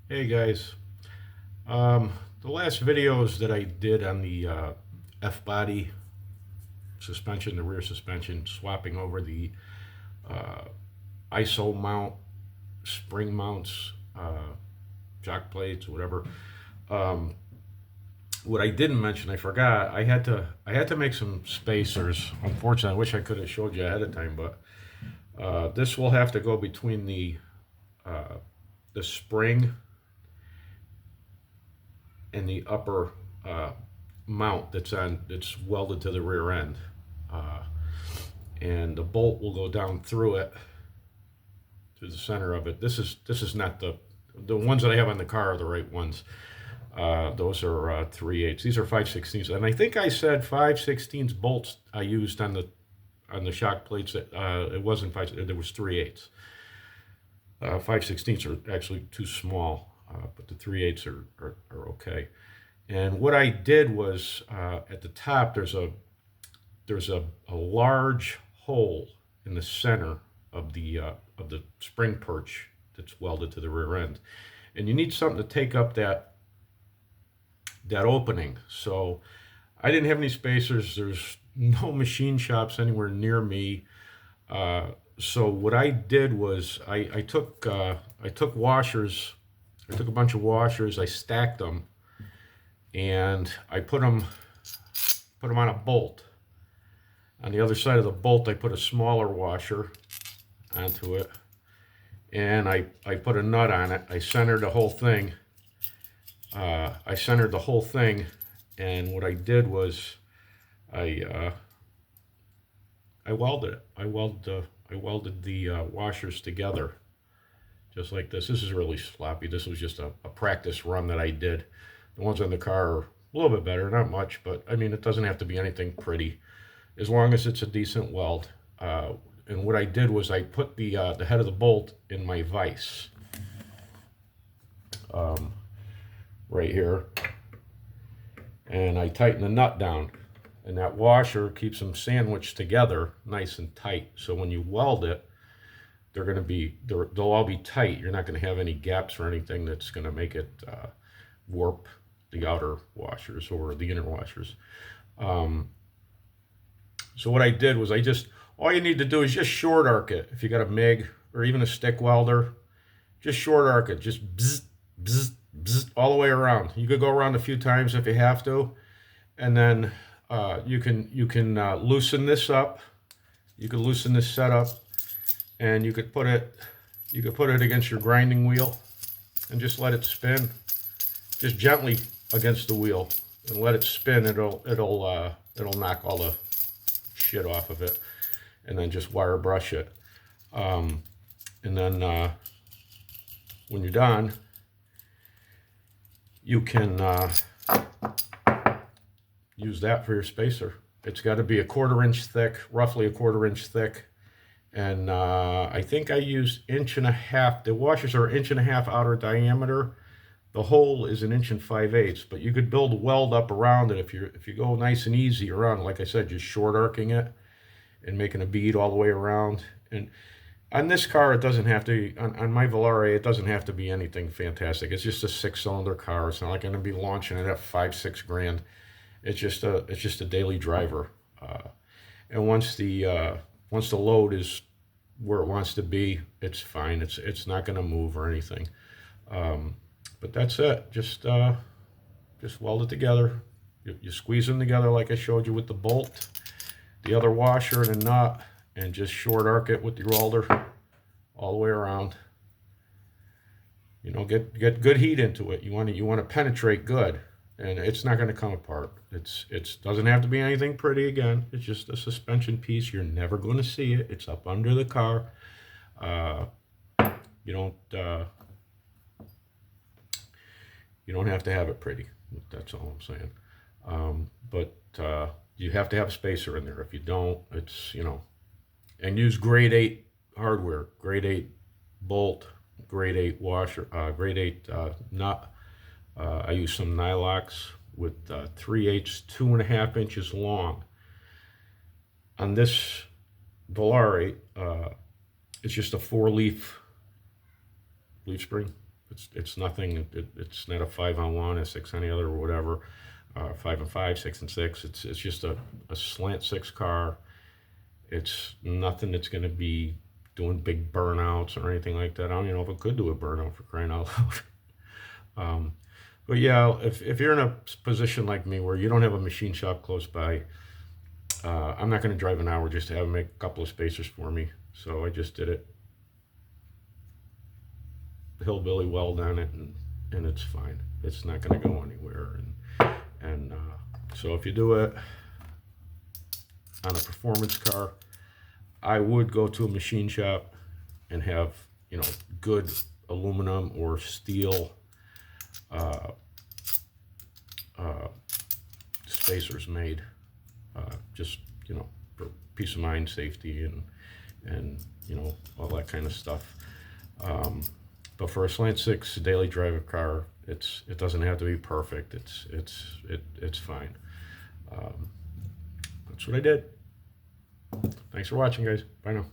Hey guys, um, the last videos that I did on the F-body suspension, the rear suspension, swapping over the uh, ISO mount, spring mounts, jock plates, whatever. Um, what I didn't mention, I forgot. I had to make some spacers. Unfortunately, I wish I could have showed you ahead of time, but this will have to go between uh, the spring and the upper uh, mount that's welded to the rear end, uh, and the bolt will go down through it to the center of it. This is not the ones that I have on the car are the right ones. Those are 3/8. These are 5/16, and I think I said 5/16 bolts I used on the shock plates. It wasn't 5. There was 3/8. 5/16 are actually too small, but the 3/8 are okay. And what I did was at the top there's a large hole in the center of the spring perch that's welded to the rear end, and you need something to take up that opening. So I didn't have any spacers. There's no machine shops anywhere near me. So what I did was I took washers. I took a bunch of washers. I stacked them and I put them on a bolt. On the other side of the bolt, I put a smaller washer onto it, and I put a nut on it. I centered the whole thing. And what I did was I I welded it. I welded the washers together, just like this. This is really sloppy. This was just a practice run that I did. The ones on the car are a little bit better, not much, but I mean, it doesn't have to be anything pretty, as long as it's a decent weld. And what I did was I put the head of the bolt in my vise, um, right here, and I tighten the nut down. And that washer keeps them sandwiched together nice and tight. So when you weld it, they'll all be tight. You're not going to have any gaps or anything that's going to make it warp the outer washers or the inner washers. Um, so what I did was all you need to do is just short arc it. If you got a MIG or even a stick welder, just short arc it. Just bzz, bzz, bzz, all the way around. You could go around a few times if you have to, and then you can loosen this up. You could loosen this setup, and you could put it against your grinding wheel, and just let it spin, just gently against the wheel, and let it spin. It'll knock all the shit off of it, and then just wire brush it. And then when you're done, you can use that for your spacer. It's got to be a 1/4 inch thick, roughly a 1/4 inch thick. And I think I used 1.5 inches. The washers are 1.5 inches outer diameter. The hole is 1 5/8 inches, but you could build a weld up around it if you go nice and easy around. Like I said, just short arcing it and making a bead all the way around. And on this car, it doesn't have to. On my Volare, it doesn't have to be anything fantastic. It's just a 6-cylinder car. It's not like I'm going to be launching it at 5-6 grand. It's just a daily driver. And once the load is where it wants to be, it's fine. It's not going to move or anything. But that's it. Just weld it together. You squeeze them together like I showed you with the bolt, the other washer and a nut, and just short arc it with your welder all the way around. You know, get good heat into it. You want to penetrate good, and it's not going to come apart. It doesn't have to be anything pretty. Again, it's just a suspension piece. You're never going to see it. It's up under the car. Uh, you don't you don't have to have it pretty. That's all I'm saying. But you have to have a spacer in there. If you don't, and use grade 8 hardware, grade 8 bolt, grade 8 washer, grade 8 nut. I use some Nylox with 3/8, 2.5 inches long. On this Volare, it's just a 4-leaf leaf spring. It's nothing. It's not a 5-on-1, a 6 on the other, or whatever. 5-on-5, 6-on-6. It's just a slant 6 car. It's nothing that's going to be doing big burnouts or anything like that. I don't even know if it could do a burnout, for crying out loud. But yeah, if you're in a position like me where you don't have a machine shop close by, I'm not going to drive an hour just to have them make a couple of spacers for me. So I just did it. Hillbilly weld on it, and it's fine. It's not going to go anywhere. And so if you do it on a performance car, I would go to a machine shop and have, you know, good aluminum or steel spacers made, just, you know, for peace of mind, safety, and you know, all that kind of stuff. But for a slant 6 daily driver car, it doesn't have to be perfect. It's fine. That's what I did. Thanks for watching, guys. Bye now.